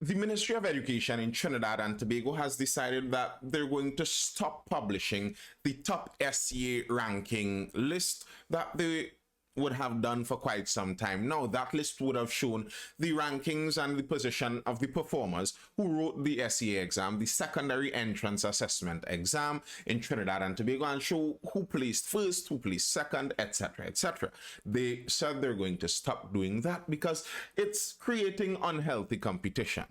The Ministry of Education in Trinidad and Tobago has decided that they're going to stop publishing the top SEA ranking list that they would have done for quite some time now. That list would have shown the rankings and the position of the performers who wrote the SEA exam, the secondary entrance assessment exam in Trinidad and Tobago, and show who placed first, who placed second, etc., etc. They said they're going to stop doing that because it's creating unhealthy competition.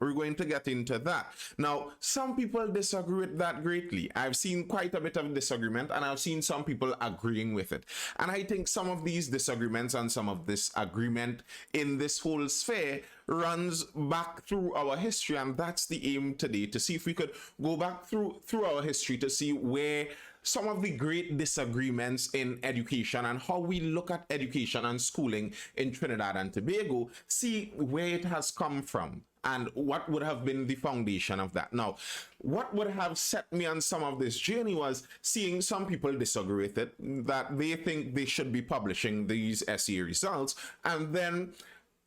We're going to get into that. Now, some people disagree with that greatly. I've seen quite a bit of disagreement, and I've seen some people agreeing with it. And I think some of these disagreements and some of this agreement in this whole sphere runs back through our history, and that's the aim today, to see if we could go back through our history to see where some of the great disagreements in education and how we look at education and schooling in Trinidad and Tobago, see where it has come from and what would have been the foundation of that. Now, what would have set me on some of this journey was seeing some people disagree with it, that they think they should be publishing these SEA results, and then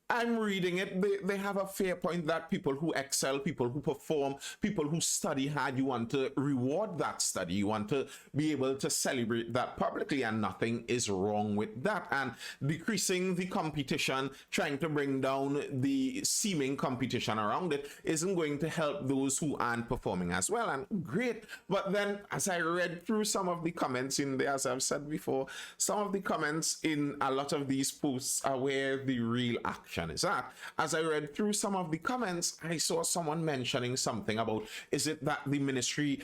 I'm reading it, they have a fair point that people who excel, people who perform, people who study hard, you want to reward that study, you want to be able to celebrate that publicly, and nothing is wrong with that. And decreasing the competition, trying to bring down the seeming competition around it, isn't going to help those who aren't performing as well. And great, but then as I read through some of the comments in there, as I've said before, some of the comments in a lot of these posts are where the real action is at. As I read through some of the comments, I saw someone mentioning something about, is it that the ministry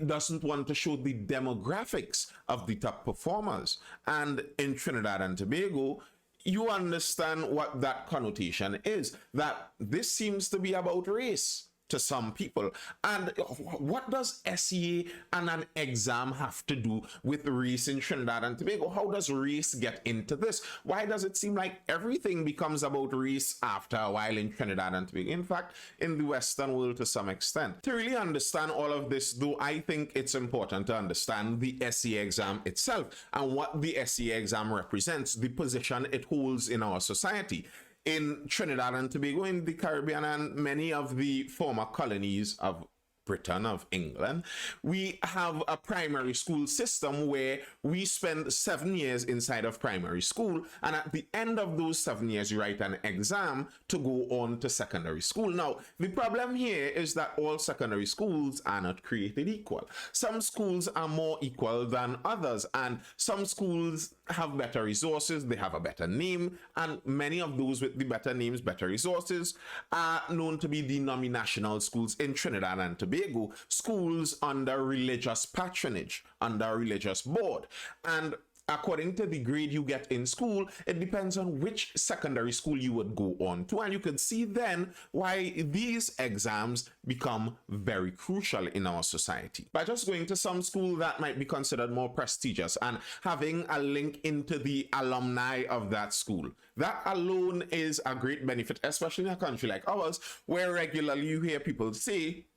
doesn't want to show the demographics of the top performers? And in Trinidad and Tobago, you understand what that connotation is, that this seems to be about race to some people. And what does SEA and an exam have to do with race in Trinidad and Tobago? How does race get into this? Why does it seem like everything becomes about race after a while in Trinidad and Tobago? In fact, in the Western world to some extent. To really understand all of this, though, I think it's important to understand the SEA exam itself and what the SEA exam represents, the position it holds in our society. In Trinidad and Tobago, in the Caribbean, and many of the former colonies of Britain, of England, we have a primary school system where we spend 7 years inside of primary school, and at the end of those 7 years you write an exam to go on to secondary school. Now, the problem here is that all secondary schools are not created equal. Some schools are more equal than others, and some schools have better resources, they have a better name, and many of those with the better names, better resources, are known to be denominational schools in Trinidad and Tobago, schools under religious patronage, under a religious board. And according to the grade you get in school, it depends on which secondary school you would go on to. And you can see then why these exams become very crucial in our society. By just going to some school that might be considered more prestigious and having a link into the alumni of that school, that alone is a great benefit, especially in a country like ours, where regularly you hear people say,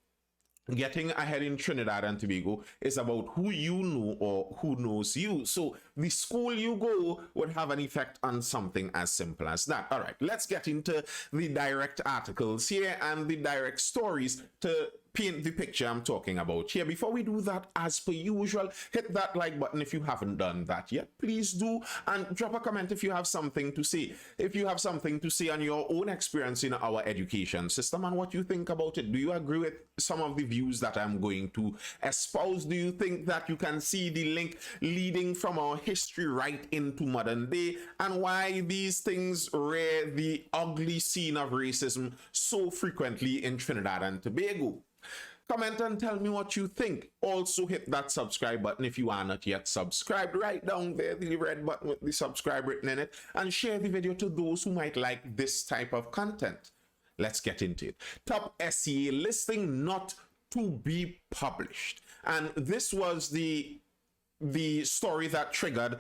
getting ahead in Trinidad and Tobago is about who you know or who knows you. So the school you go would have an effect on something as simple as that. All right, let's get into the direct articles here and the direct stories to paint the picture I'm talking about here. Before we do that, as per usual, hit that like button if you haven't done that yet. Please do, and drop a comment if you have something to say. If you have something to say on your own experience in our education system and what you think about it. Do you agree with some of the views that I'm going to espouse? Do you think that you can see the link leading from our history right into modern day, and why these things rear the ugly scene of racism so frequently in Trinidad and Tobago? Comment and tell me what you think. Also hit that subscribe button if you are not yet subscribed. Right down there, the red button with the subscribe written in it, and share the video to those who might like this type of content. Let's get into it. Top SEA listing not to be published. And this was the story that triggered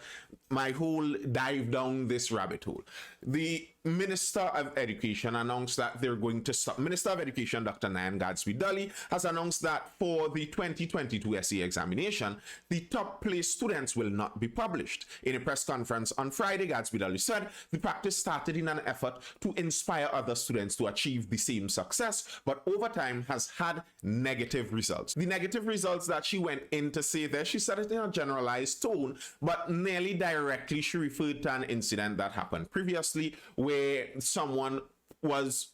my whole dive down this rabbit hole. The Minister of Education announced that they're going to stop. Minister of Education, Dr. Nayan Gadsby-Dully, has announced that for the 2022 SE examination, the top place students will not be published. In a press conference on Friday, Gadsby-Dully said the practice started in an effort to inspire other students to achieve the same success, but over time has had negative results. The negative results that she went in to say there, she said it in a generalized tone, but nearly directly she referred to an incident that happened previously where someone was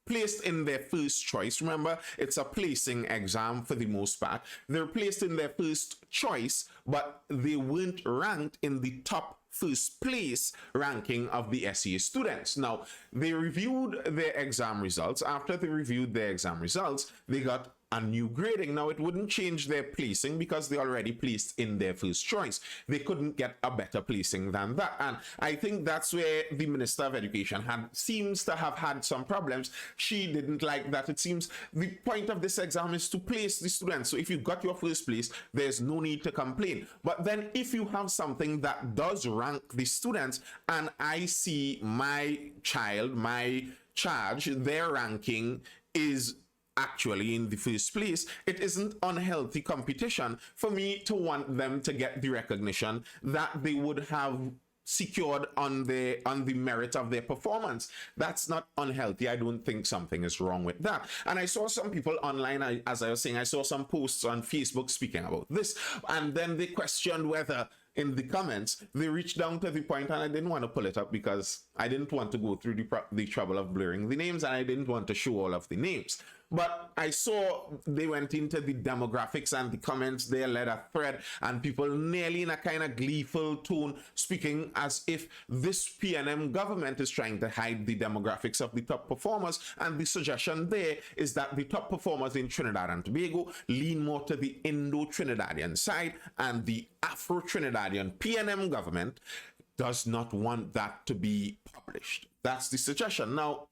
placed in their first choice. Remember, it's a placing exam for the most part. They're placed in their first choice, but they weren't ranked in the top first place ranking of the SEA students. Now, they reviewed their exam results. After they reviewed their exam results, they got a new grading. Now, it wouldn't change their placing because they already placed in their first choice. They couldn't get a better placing than that. And I think that's where the Minister of Education seems to have had some problems. She didn't like that. It seems the point of this exam is to place the students. So if you got your first place, there's no need to complain. But then if you have something that does rank the students, and I see my child, my charge, their ranking is actually in the first place, it isn't unhealthy competition for me to want them to get the recognition that they would have secured on the merit of their performance. That's not unhealthy. I don't think something is wrong with that. And I saw some people online, as I was saying, I saw some posts on Facebook speaking about this, and then they questioned whether in the comments, they reached down to the point, and I didn't want to pull it up because I didn't want to go through the trouble of blurring the names, and I didn't want to show all of the names. But I saw they went into the demographics, and the comments there led a thread, and people nearly in a kind of gleeful tone speaking as if this PNM government is trying to hide the demographics of the top performers. And the suggestion there is that the top performers in Trinidad and Tobago lean more to the Indo-Trinidadian side, and the Afro-Trinidadian PNM government does not want that to be published. That's the suggestion. Now,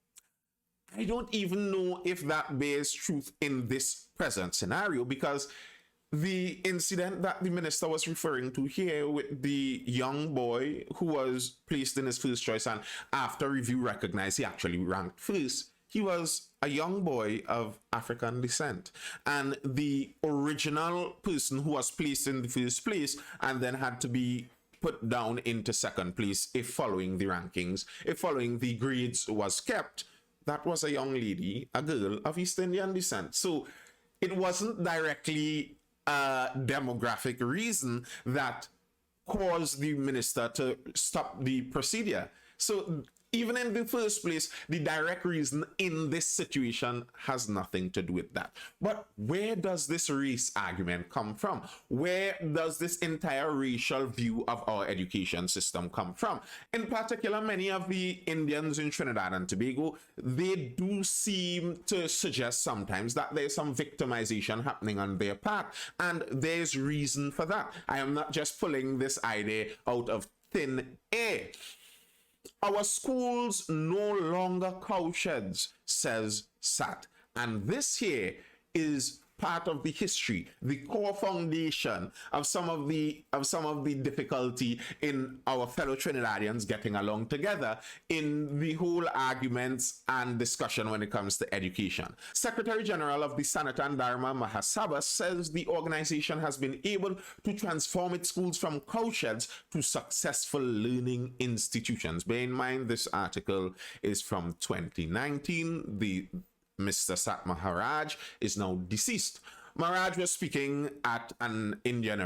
I don't even know if that bears truth in this present scenario, because the incident that the minister was referring to here with the young boy who was placed in his first choice and after review recognized he actually ranked first, he was a young boy of African descent. And the original person who was placed in the first place and then had to be put down into second place if following the rankings, if following the grades was kept, that was a young lady, a girl of East Indian descent. So it wasn't directly a demographic reason that caused the minister to stop the procedure. So even in the first place, the direct reason in this situation has nothing to do with that. But where does this race argument come from? Where does this entire racial view of our education system come from? In particular, many of the Indians in Trinidad and Tobago, they do seem to suggest sometimes that there's some victimization happening on their part, and there's reason for that. I am not just pulling this idea out of thin air. Our schools no longer cowsheds, says SAT. And this here is part of the history, the core foundation of some of the difficulty in our fellow Trinidadians getting along together in the whole arguments and discussion when it comes to education. Secretary General of the Sanatan Dharma Mahasabha says the organization has been able to transform its schools from cowsheds to successful learning institutions. Bear in mind, this article is from 2019. Mr. Sat Maharaj is now deceased. Maharaj was speaking at an Indian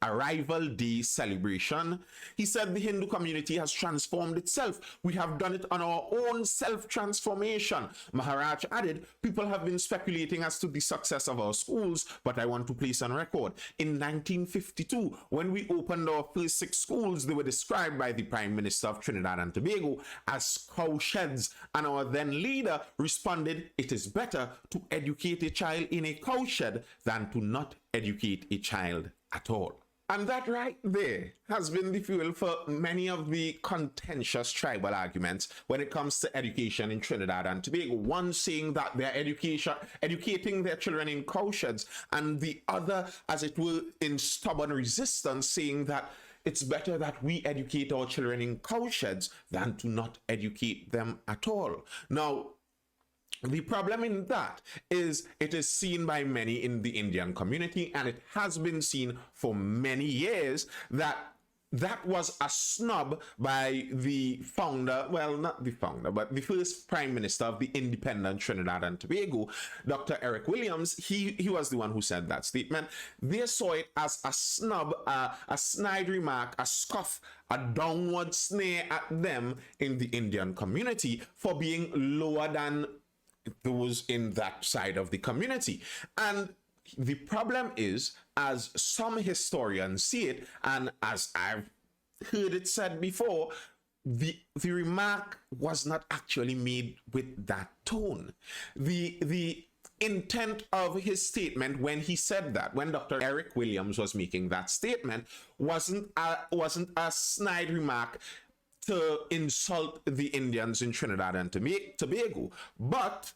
Arrival Day celebration. He said the Hindu community has transformed itself. We have done it on our own self-transformation. Maharaj added, people have been speculating as to the success of our schools, but I want to place on record. In 1952, when we opened our first 6 schools, they were described by the Prime Minister of Trinidad and Tobago as cowsheds, and our then leader responded, it is better to educate a child in a cowshed than to not educate a child at all. And that right there has been the fuel for many of the contentious tribal arguments when it comes to education in Trinidad and Tobago. One saying that they're educating their children in cowsheds, and the other, as it were, in stubborn resistance, saying that it's better that we educate our children in cowsheds than to not educate them at all. Now, the problem in that is it is seen by many in the Indian community, and it has been seen for many years, that was a snub by the founder, well, not the founder, but the first prime minister of the independent Trinidad and Tobago, Dr. Eric Williams. He was the one who said that statement. They saw it as a snub, a snide remark, a scoff, a downward sneer at them in the Indian community for being lower than those in that side of the community. And the problem is, as some historians see it, and as I've heard it said before, the remark was not actually made with that tone. The intent of his statement when he said that, when Dr. Eric Williams was making that statement, wasn't a snide remark to insult the Indians in Trinidad and Tobago, but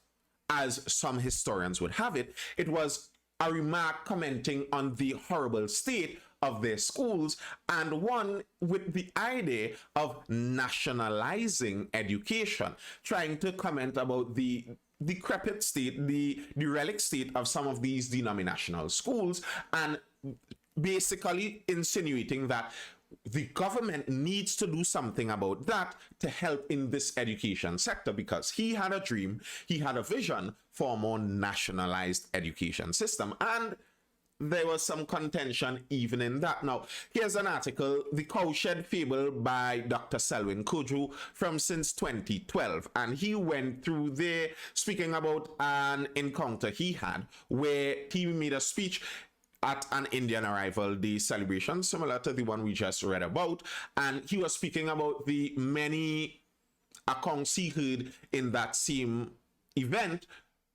as some historians would have it, it was a remark commenting on the horrible state of their schools, and one with the idea of nationalizing education, trying to comment about the decrepit state, the derelict state of some of these denominational schools, and basically insinuating that the government needs to do something about that to help in this education sector, because he had a dream, he had a vision for a more nationalized education system. And there was some contention even in that. Now, here's an article, The Cowshed Fable by Dr. Selwyn Kojo from since 2012. And he went through there speaking about an encounter he had where he made a speech at an Indian Arrival Day celebration, similar to the one we just read about. And he was speaking about the many accounts he heard in that same event,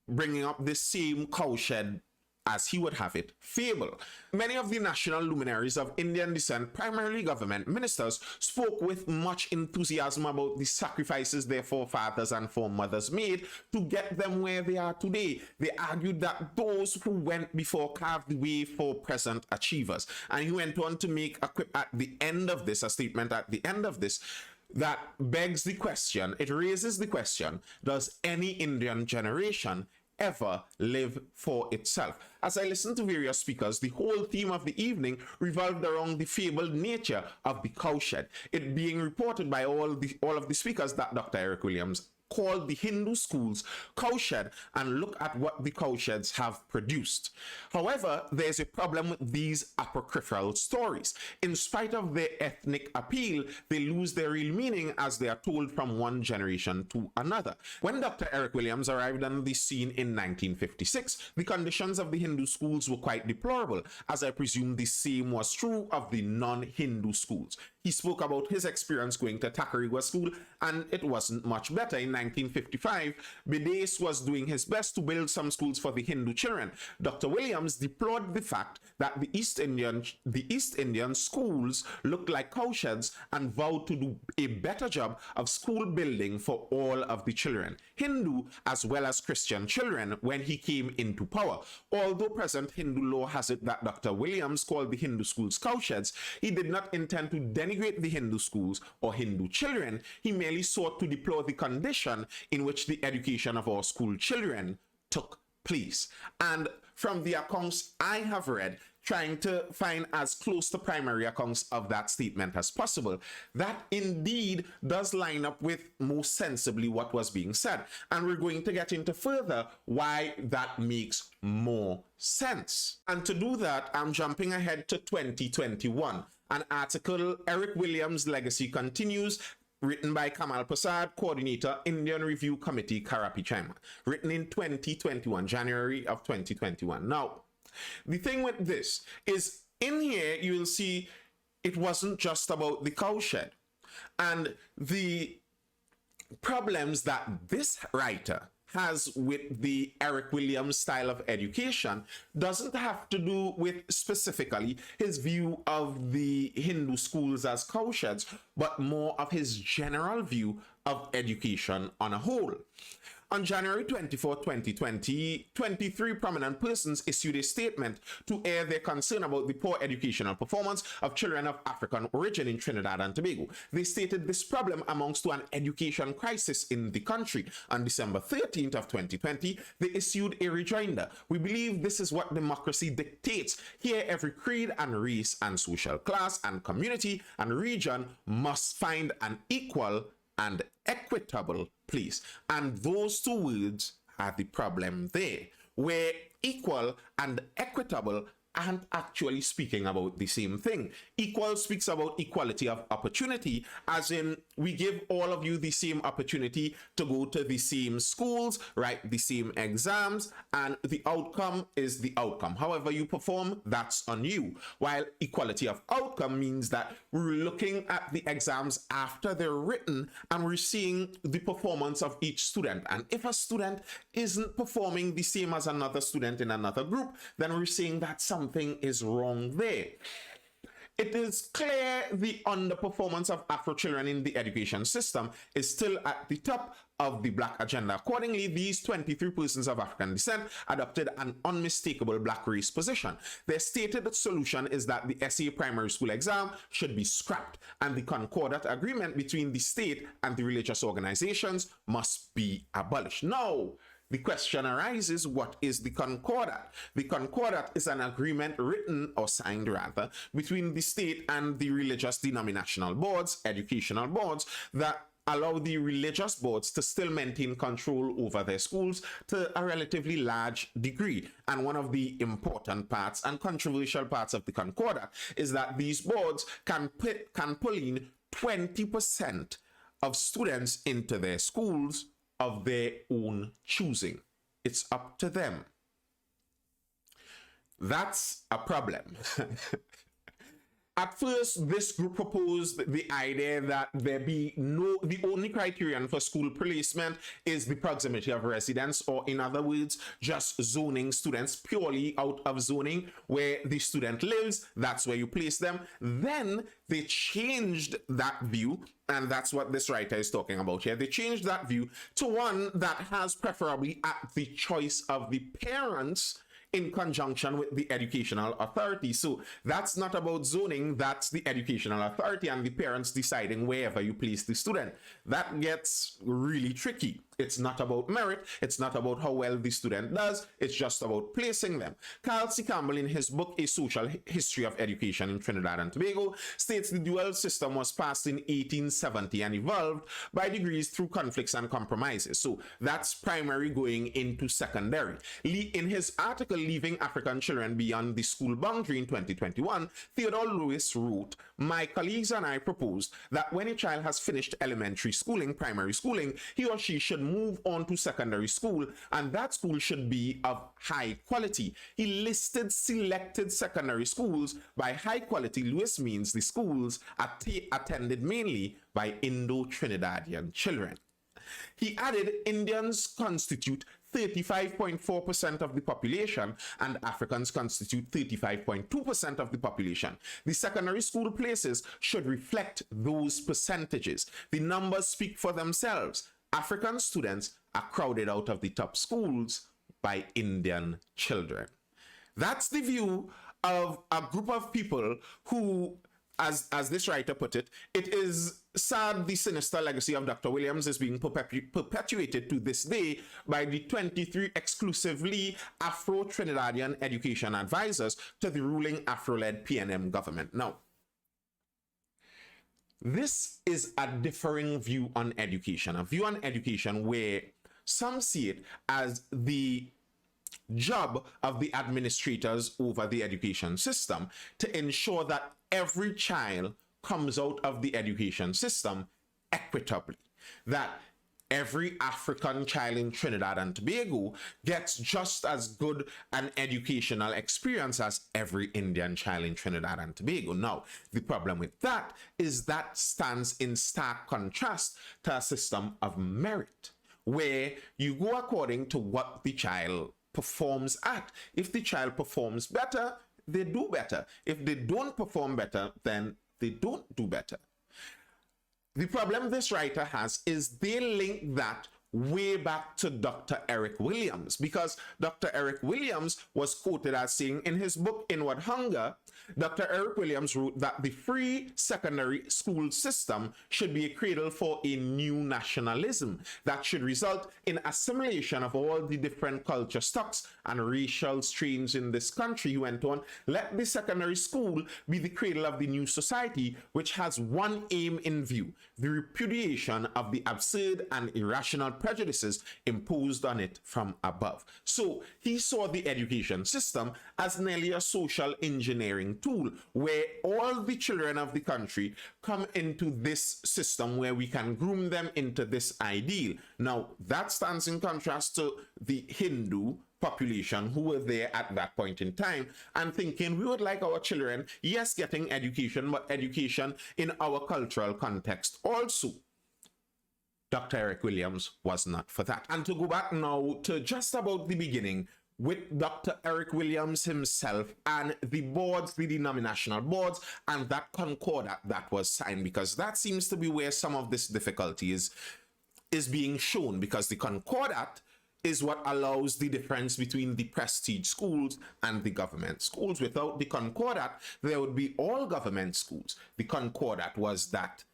bringing up the same cowshed, as he would have it, fable. Many of the national luminaries of Indian descent, primarily government ministers, spoke with much enthusiasm about the sacrifices their forefathers and foremothers made to get them where they are today. They argued that those who went before carved the way for present achievers. And he went on to make a quip at the end of this, a statement at the end of this, that begs the question, it raises the question, does any Indian generation ever live for itself? As I listened to various speakers, the whole theme of the evening revolved around the fabled nature of the cowshed, it being reported by all of the speakers that Dr. Eric Williams called the Hindu schools cowshed, and look at what the cowsheds have produced. However, there's a problem with these apocryphal stories. In spite of their ethnic appeal, they lose their real meaning as they are told from one generation to another. When Dr. Eric Williams arrived on the scene in 1956, the conditions of the Hindu schools were quite deplorable, as I presume the same was true of the non-Hindu schools. He spoke about his experience going to Tacarigua School, and it wasn't much better. In 1955, Bides was doing his best to build some schools for the Hindu children. Dr. Williams deplored the fact that the East Indian schools looked like cowsheds and vowed to do a better job of school building for all of the children, Hindu as well as Christian children, when he came into power. Although present Hindu law has it that Dr. Williams called the Hindu schools cowsheds, he did not intend to denigrate the Hindu schools or Hindu children. He merely sought to deplore the condition in which the education of our school children took place. And from the accounts I have read, trying to find as close to primary accounts of that statement as possible, that indeed does line up with most sensibly what was being said. And we're going to get into further why that makes more sense. And to do that, I'm jumping ahead to 2021. An article, Eric Williams' Legacy Continues, written by Kamal Prasad, coordinator, Indian Review Committee, Karapichaima, written in 2021, January of 2021. Now, the thing with this is, in here, you will see it wasn't just about the cowshed. And the problems that this writer has with the Eric Williams style of education doesn't have to do with specifically his view of the Hindu schools as cowsheds, but more of his general view of education on a whole. On January 24, 2020, 23 prominent persons issued a statement to air their concern about the poor educational performance of children of African origin in Trinidad and Tobago. They stated this problem amounts to an education crisis in the country. On December 13th of 2020, they issued a rejoinder. We believe this is what democracy dictates. Here, every creed and race and social class and community and region must find an equal and equitable place. And those two words are the problem there, where equal and equitable aren't actually speaking about the same thing. Equal speaks about equality of opportunity, as in we give all of you the same opportunity to go to the same schools, write the same exams, and the outcome is the outcome. However you perform, that's on you. While equality of outcome means that we're looking at the exams after they're written and we're seeing the performance of each student. And if a student isn't performing the same as another student in another group, then we're seeing that something is wrong there. It is clear the underperformance of Afro children in the education system is still at the top of the Black agenda. Accordingly, these 23 persons of African descent adopted an unmistakable Black race position. Their stated solution is that the SA primary school exam should be scrapped, and the concordat agreement between the state and the religious organizations must be abolished. Now, the question arises, what is the concordat? The concordat is an agreement written or signed rather between the state and the religious denominational boards, educational boards, that allow the religious boards to still maintain control over their schools to a relatively large degree. And one of the important parts and controversial parts of the concordat is that these boards can pull in 20% of students into their schools of their own choosing. It's up to them. That's a problem. At first, this group proposed the idea that the only criterion for school placement is the proximity of residence, or in other words, just zoning students purely out of zoning where the student lives, that's where you place them. Then they changed that view, and that's what this writer is talking about here. They changed that view to one that has preferably at the choice of the parents in conjunction with the educational authority. So that's not about zoning, that's the educational authority and the parents deciding wherever you place the student. That gets really tricky. It's not about merit, it's not about how well the student does, it's just about placing them. Carl C. Campbell, in his book A Social History of Education in Trinidad and Tobago, states the dual system was passed in 1870 and evolved by degrees through conflicts and compromises. So that's primary going into secondary. In his article Leaving African Children Beyond the School Boundary in 2021, Theodore Lewis wrote, "My colleagues and I proposed that when a child has finished elementary schooling, primary schooling, he or she should move on to secondary school, and that school should be of high quality." He listed selected secondary schools by high quality. Lewis means the schools attended mainly by Indo-Trinidadian children. He added, Indians constitute 35.4% of the population and Africans constitute 35.2% of the population. The secondary school places should reflect those percentages. The numbers speak for themselves. African students are crowded out of the top schools by Indian children. That's the view of a group of people who, as this writer put it, it is sad the sinister legacy of Dr. Williams is being perpetuated to this day by the 23 exclusively Afro-Trinidadian education advisors to the ruling Afro-led PNM government. Now, this is a differing view on education, a view on education where some see it as the job of the administrators over the education system to ensure that every child comes out of the education system equitably, that every African child in Trinidad and Tobago gets just as good an educational experience as every Indian child in Trinidad and Tobago. Now, the problem with that is that stands in stark contrast to a system of merit, where you go according to what the child performs at. If the child performs better, they do better. If they don't perform better, then they don't do better. The problem this writer has is they link that way back to Dr. Eric Williams, because Dr. Eric Williams was quoted as saying in his book Inward Hunger, Dr. Eric Williams wrote that the free secondary school system should be a cradle for a new nationalism that should result in assimilation of all the different culture stocks and racial strains in this country. He went on, let the secondary school be the cradle of the new society, which has one aim in view, the repudiation of the absurd and irrational prejudices imposed on it from above. So he saw the education system as nearly a social engineering tool where all the children of the country come into this system where we can groom them into this ideal. Now, that stands in contrast to the Hindu population who were there at that point in time and thinking we would like our children, yes, getting education, but education in our cultural context also. Dr. Eric Williams was not for that. And to go back now to just about the beginning with Dr. Eric Williams himself and the boards, the denominational boards, and that concordat that was signed, because that seems to be where some of this difficulty is being shown, because the concordat is what allows the difference between the prestige schools and the government schools. Without the concordat, there would be all government schools. The concordat was that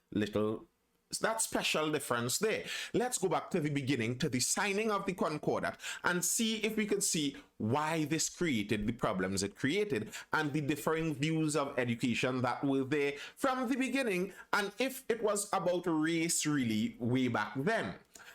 special difference there. Let's go back to the beginning, to the signing of the concordat, and see if we could see why this created the problems it created and the differing views of education that were there from the beginning, and if it was about race really way back then.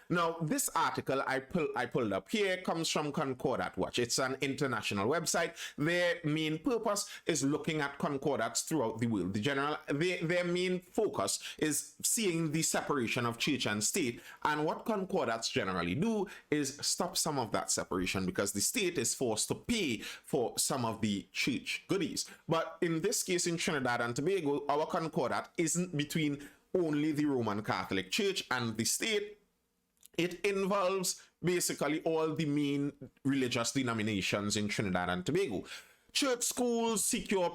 Now, this article I pulled up here comes from Concordat Watch. It's an international website. Their main purpose is looking at concordats throughout the world. Their main focus is seeing the separation of church and state. And what concordats generally do is stop some of that separation, because the state is forced to pay for some of the church goodies. But in this case, in Trinidad and Tobago, our concordat isn't between only the Roman Catholic Church and the state. It involves basically all the main religious denominations in Trinidad and Tobago. Church schools secure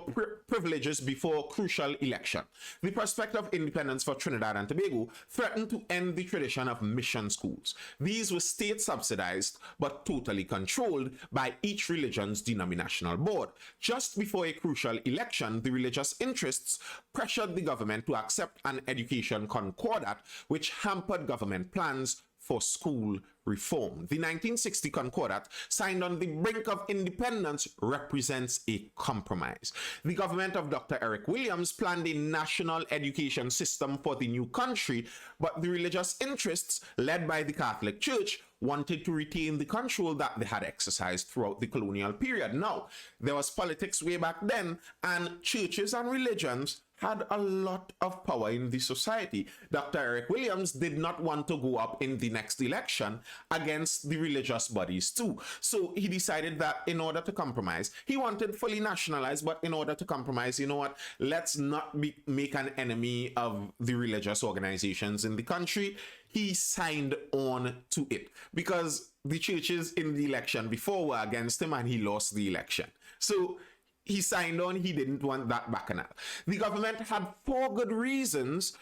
privileges before crucial election. The prospect of independence for Trinidad and Tobago threatened to end the tradition of mission schools. These were state subsidized but totally controlled by each religion's denominational board. Just before a crucial election, the religious interests pressured the government to accept an education concordat, which hampered government plans for school reform. The 1960 Concordat, signed on the brink of independence, represents a compromise. The government of Dr. Eric Williams planned a national education system for the new country, but the religious interests, led by the Catholic Church, wanted to retain the control that they had exercised throughout the colonial period. Now, there was politics way back then, and churches and religions had a lot of power in the society. Dr. Eric Williams did not want to go up in the next election against the religious bodies too. So he decided that in order to compromise, he wanted fully nationalized, but in order to compromise, you know what, let's not make an enemy of the religious organizations in the country. He signed on to it because the churches in the election before were against him and he lost the election. So he signed on. He didn't want that bacchanal. The government had 4 good reasons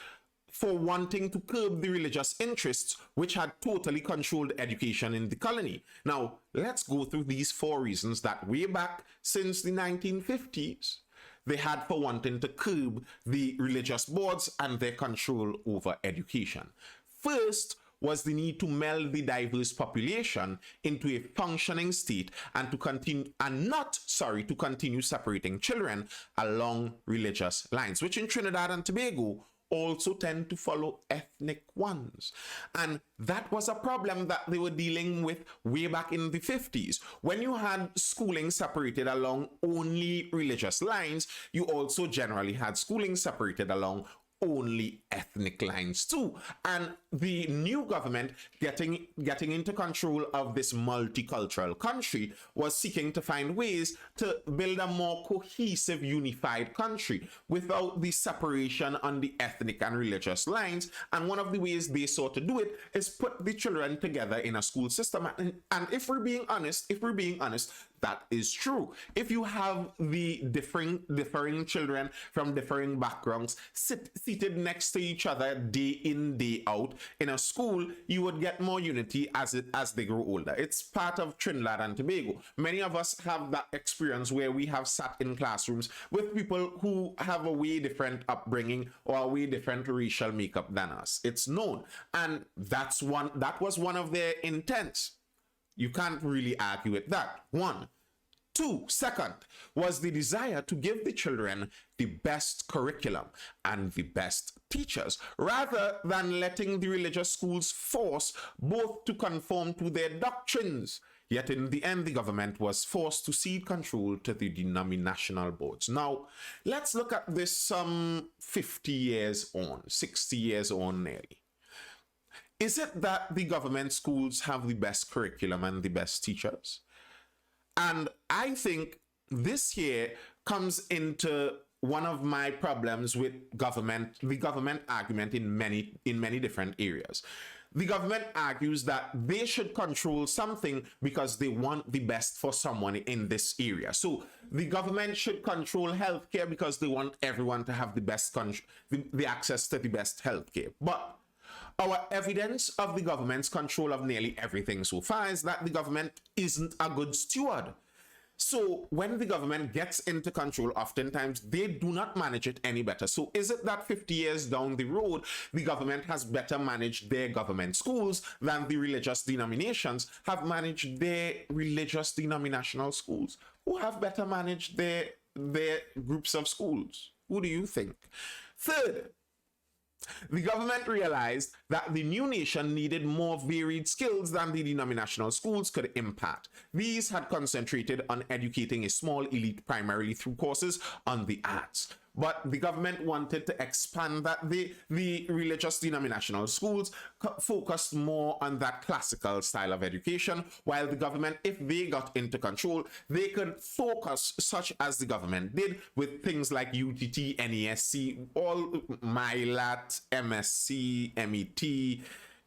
for wanting to curb the religious interests, which had totally controlled education in the colony. Now, let's go through these 4 reasons that way back since the 1950s, they had for wanting to curb the religious boards and their control over education. First was the need to meld the diverse population into a functioning state and to continue separating children along religious lines, which in Trinidad and Tobago also tend to follow ethnic ones. And that was a problem that they were dealing with way back in the 50s. When you had schooling separated along only religious lines, you also generally had schooling separated along only ethnic lines too. And the new government getting into control of this multicultural country was seeking to find ways to build a more cohesive, unified country without the separation on the ethnic and religious lines. And one of the ways they sought to do it is put the children together in a school system. And if we're being honest, that is true. If you have the differing children from differing backgrounds seated next to each other day in, day out, in a school, you would get more unity as they grow older. It's part of Trinidad and Tobago. Many of us have that experience where we have sat in classrooms with people who have a way different upbringing or a way different racial makeup than us. It's known, and that was one of their intents. You can't really argue with that. One. Two, second, was the desire to give the children the best curriculum and the best teachers, rather than letting the religious schools force both to conform to their doctrines. Yet in the end, the government was forced to cede control to the denominational boards. Now, let's look at this some 50 years on, 60 years on nearly. Is it that the government schools have the best curriculum and the best teachers? And I think this here comes into one of my problems with the government argument in many different areas. The government argues that they should control something because they want the best for someone in this area. So the government should control healthcare because they want everyone to have the best the access to the best healthcare. But our evidence of the government's control of nearly everything so far is that the government isn't a good steward. So when the government gets into control, oftentimes they do not manage it any better. So is it that 50 years down the road, the government has better managed their government schools than the religious denominations have managed their religious denominational schools? Who have better managed their groups of schools? Who do you think? Third, the government realized that the new nation needed more varied skills than the denominational schools could impart. These had concentrated on educating a small elite primarily through courses on the arts. But the government wanted to expand that. The religious denominational schools focused more on that classical style of education, while the government, if they got into control, they could focus, such as the government did, with things like UTT, NESC, all MyLat, MSc, MET,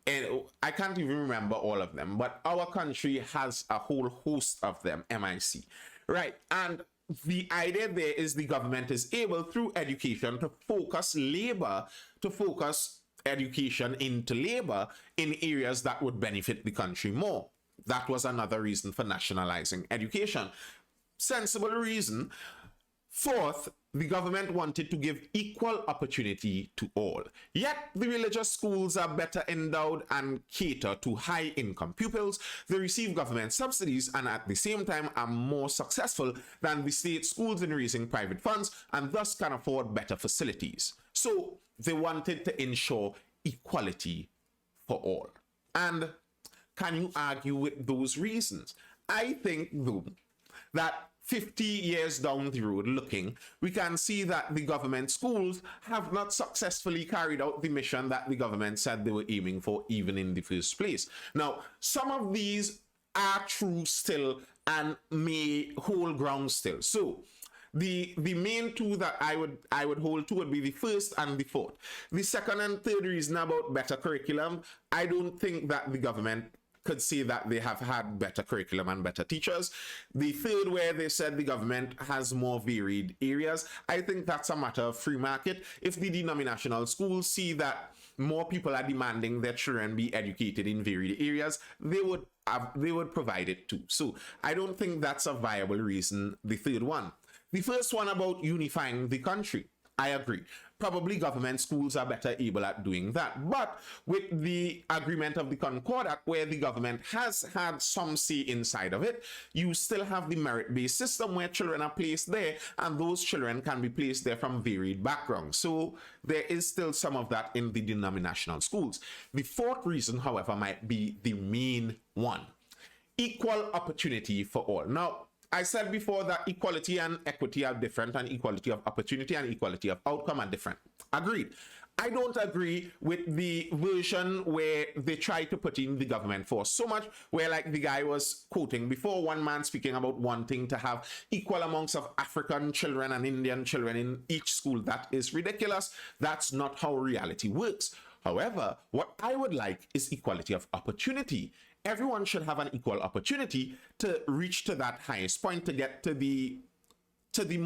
and I can't even remember all of them, but our country has a whole host of them, MIC, right? And the idea there is the government is able, through education, to focus education into labor in areas that would benefit the country more. That was another reason for nationalizing education. Sensible reason. Fourth, the government wanted to give equal opportunity to all. Yet, the religious schools are better endowed and cater to high-income pupils. They receive government subsidies and at the same time are more successful than the state schools in raising private funds and thus can afford better facilities. So, they wanted to ensure equality for all. And can you argue with those reasons? I think, though, that 50 years down the road looking, we can see that the government schools have not successfully carried out the mission that the government said they were aiming for, even in the first place. Now, some of these are true still and may hold ground still. So, the main two that I would hold to would be the first and the fourth. The second and third reason about better curriculum, I don't think that the government could say that they have had better curriculum and better teachers. The third, where they said the government has more varied areas, I think that's a matter of free market. If the denominational schools see that more people are demanding their children be educated in varied areas, they would provide it too. So I don't think that's a viable reason, the third one. The first one about unifying the country, I agree. Probably government schools are better able at doing that. But with the agreement of the Concord Act, where the government has had some say inside of it, you still have the merit-based system where children are placed there, and those children can be placed there from varied backgrounds. So there is still some of that in the denominational schools. The fourth reason, however, might be the main one. Equal opportunity for all. Now, I said before that equality and equity are different, and equality of opportunity and equality of outcome are different. Agreed. I don't agree with the version where they try to put in the government force so much, where like the guy was quoting before, one man speaking about wanting to have equal amounts of African children and Indian children in each school. That is ridiculous. That's not how reality works. However, what I would like is equality of opportunity. Everyone should have an equal opportunity to reach to that highest point, to get to the to the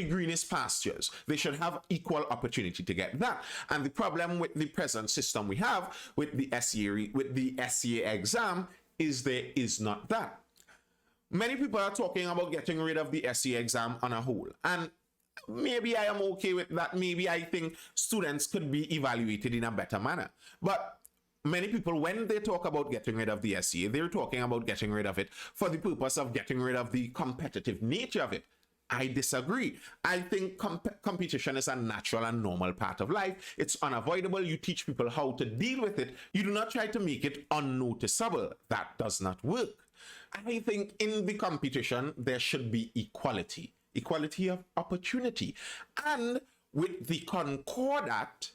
greenest pastures. They should have equal opportunity to get that. And the problem with the present system we have with the SEA exam is there is not that. Many people are talking about getting rid of the SEA exam on a whole, and maybe I am okay with that. Maybe I think students could be evaluated in a better manner. But many people, when they talk about getting rid of the SEA, they're talking about getting rid of it for the purpose of getting rid of the competitive nature of it. I disagree. I think competition is a natural and normal part of life. It's unavoidable. You teach people how to deal with it. You do not try to make it unnoticeable. That does not work. I think in the competition, there should be equality of opportunity. And with the Concordat,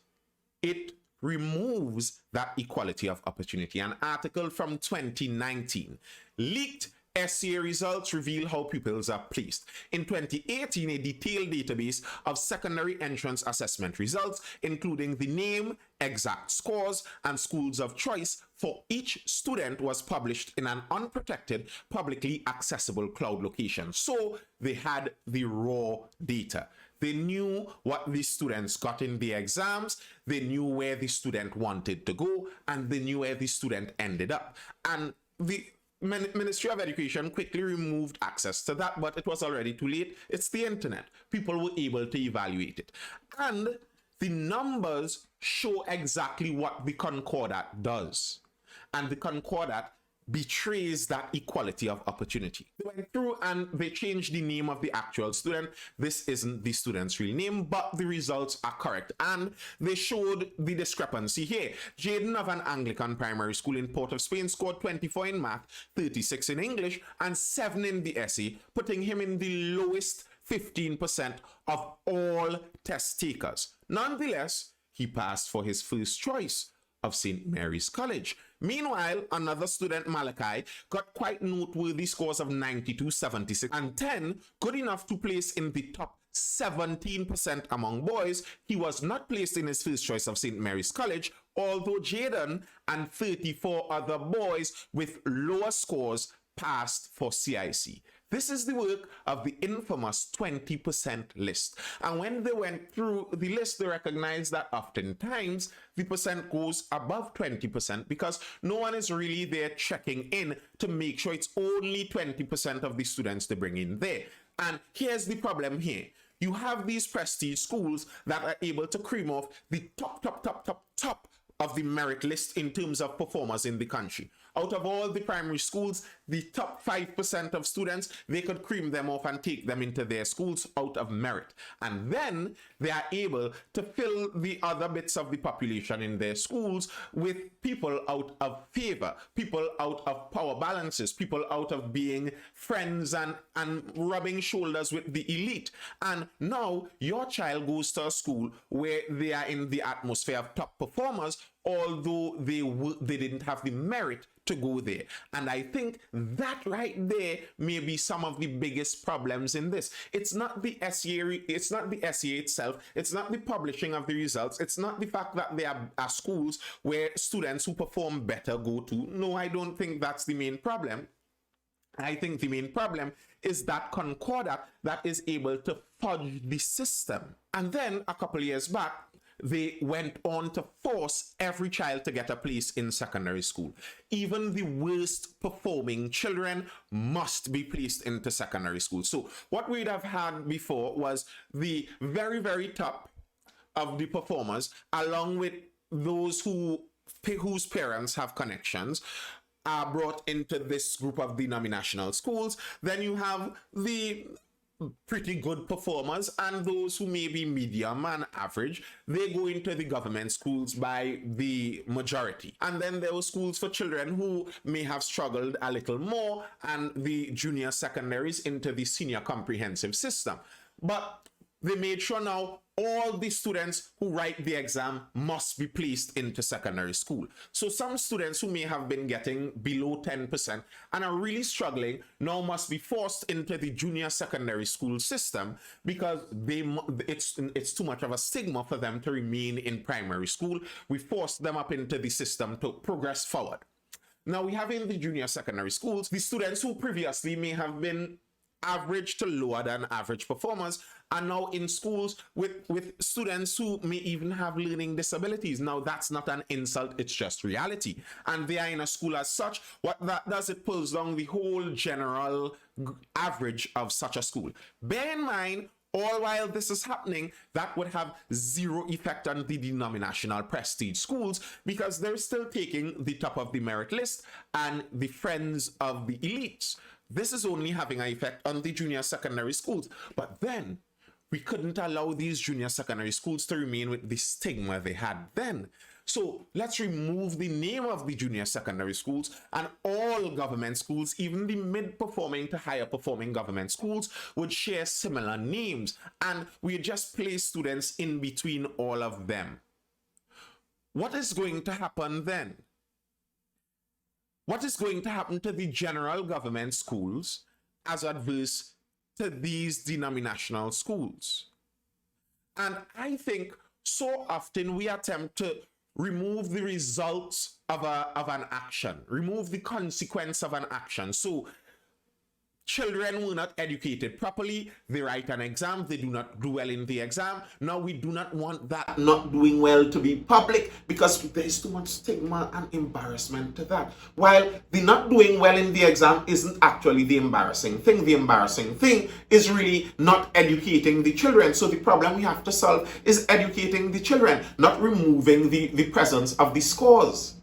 it removes that equality of opportunity. An article from 2019 leaked SEA results reveal how pupils are placed. In 2018, a detailed database of secondary entrance assessment results, including the name, exact scores, and schools of choice for each student, was published in an unprotected, publicly accessible cloud location. So they had the raw data. They knew what the students got in the exams, they knew where the student wanted to go, and they knew where the student ended up. And the Ministry of Education quickly removed access to that, but it was already too late. It's the internet. People were able to evaluate it. And the numbers show exactly what the Concordat does. And the Concordat betrays that equality of opportunity. They went through and they changed the name of the actual student. This isn't the student's real name, but the results are correct. And they showed the discrepancy here. Jaden of an Anglican primary school in Port of Spain scored 24 in math, 36 in English, and 7 in the essay, putting him in the lowest 15% of all test takers. Nonetheless, he passed for his first choice of St. Mary's College. Meanwhile, another student, Malachi, got quite noteworthy scores of 92, 76, and 10, good enough to place in the top 17% among boys. He was not placed in his first choice of St. Mary's College, although Jaden and 34 other boys with lower scores passed for CIC. This is the work of the infamous 20% list. And when they went through the list, they recognized that oftentimes the percent goes above 20% because no one is really there checking in to make sure it's only 20% of the students they bring in there. And here's the problem here. You have these prestige schools that are able to cream off the top of the merit list in terms of performers in the country. Out of all the primary schools, the top 5% of students, they could cream them off and take them into their schools out of merit. And then they are able to fill the other bits of the population in their schools with people out of favor, people out of power balances, people out of being friends and rubbing shoulders with the elite. And now your child goes to a school where they are in the atmosphere of top performers, although they didn't have the merit to go there. And I think that right there may be some of the biggest problems in this. It's not the SEA, it's not the SEA itself, it's not the publishing of the results, it's not the fact that there are schools where students who perform better go to. No, I don't think that's the main problem. I think the main problem is that Concordat that is able to fudge the system. And then a couple of years back, they went on to force every child to get a place in secondary school. Even the worst performing children must be placed into secondary school. So what we'd have had before was the very, very top of the performers, along with those whose parents have connections, are brought into this group of denominational schools. Then you have the pretty good performers and those who may be medium and average, they go into the government schools by the majority. And then there were schools for children who may have struggled a little more, and the junior secondaries into the senior comprehensive system. But they made sure now all the students who write the exam must be placed into secondary school. So some students who may have been getting below 10% and are really struggling now must be forced into the junior secondary school system because it's too much of a stigma for them to remain in primary school. We force them up into the system to progress forward. Now we have in the junior secondary schools, the students who previously may have been average to lower than average performers are now in schools with students who may even have learning disabilities. Now, that's not an insult, it's just reality. And they are in a school as such. What that does, it pulls down the whole general average of such a school. Bear in mind, all while this is happening, that would have zero effect on the denominational prestige schools because they're still taking the top of the merit list and the friends of the elites. This is only having an effect on the junior secondary schools. But then we couldn't allow these junior secondary schools to remain with the stigma they had then. So let's remove the name of the junior secondary schools, and all government schools, even the mid-performing to higher performing government schools, would share similar names, and we just place students in between all of them. What is going to happen then? What is going to happen to the general government schools as adverse to these denominational schools? And I think so often we attempt to remove the results of an action, remove the consequence of an action. So children were not educated properly, they write an exam, they do not do well in the exam. Now we do not want that not doing well to be public because there is too much stigma and embarrassment to that. While the not doing well in the exam isn't actually the embarrassing thing. The embarrassing thing is really not educating the children. So the problem we have to solve is educating the children, not removing the presence of the scores.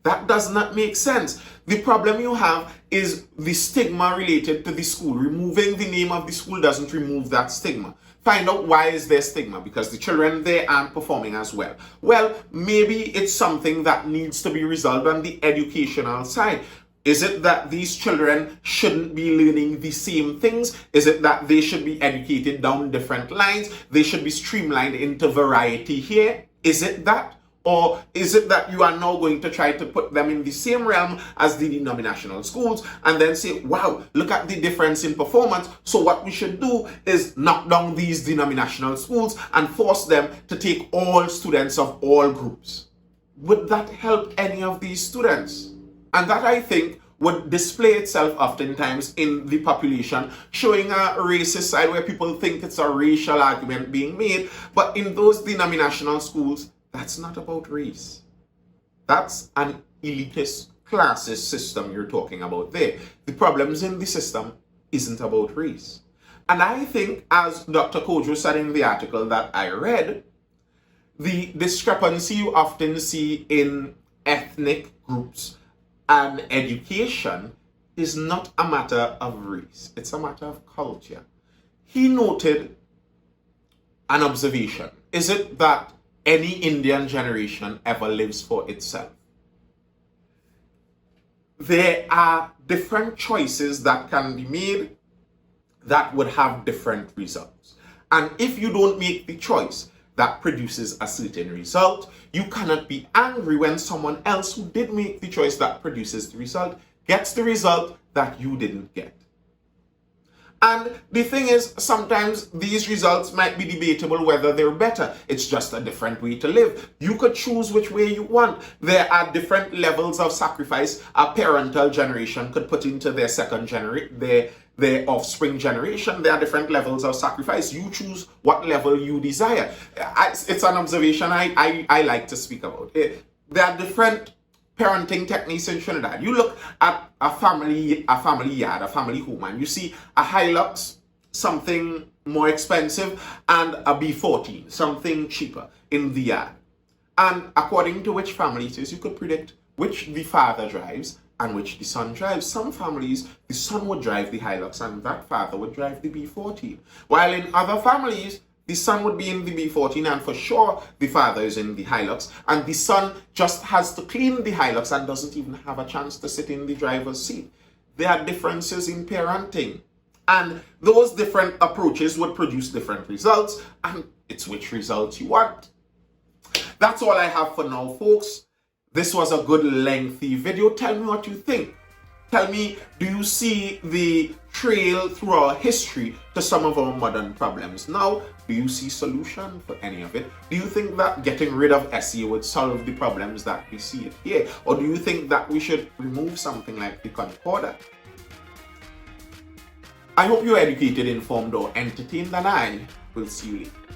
That does not make sense. The problem you have is the stigma related to the school. Removing the name of the school doesn't remove that stigma. Find out why is there stigma, because the children there aren't performing as well. Well, maybe it's something that needs to be resolved on the educational side. Is it that these children shouldn't be learning the same things? Is it that they should be educated down different lines? They should be streamlined into variety here? Is it that? Or is it that you are now going to try to put them in the same realm as the denominational schools and then say, wow, look at the difference in performance. So what we should do is knock down these denominational schools and force them to take all students of all groups. Would that help any of these students? And that, I think, would display itself oftentimes in the population, showing a racist side where people think it's a racial argument being made. But in those denominational schools, that's not about race. That's an elitist, classist system you're talking about there. The problems in the system isn't about race. And I think, as Dr. Kojo said in the article that I read, the discrepancy you often see in ethnic groups and education is not a matter of race. It's a matter of culture. He noted an observation. Is it that any Indian generation ever lives for itself? There are different choices that can be made that would have different results. And if you don't make the choice that produces a certain result, you cannot be angry when someone else who did make the choice that produces the result gets the result that you didn't get. And the thing is, sometimes these results might be debatable whether they're better. It's just a different way to live. You could choose which way you want. There are different levels of sacrifice a parental generation could put into their second generation, their offspring generation. There are different levels of sacrifice. You choose what level you desire. It's an observation I like to speak about. There are different parenting techniques in Trinidad. You look at a family yard, a family home, and you see a Hilux, something more expensive, and a B14, something cheaper in the yard. And according to which family it is, you could predict which the father drives and which the son drives. Some families, the son would drive the Hilux and that father would drive the B14. While in other families, the son would be in the B14 and for sure the father is in the Hilux, and the son just has to clean the Hilux and doesn't even have a chance to sit in the driver's seat. There are differences in parenting, and those different approaches would produce different results, and it's which results you want. That's all I have for now, folks. This was a good lengthy video. Tell me what you think. Tell me, do you see the trail through our history to some of our modern problems now? Do you see solution for any of it? Do you think that getting rid of SE would solve the problems that we see it here? Or do you think that we should remove something like the concorder? I hope you're educated, informed, or entertained, and I will see you later.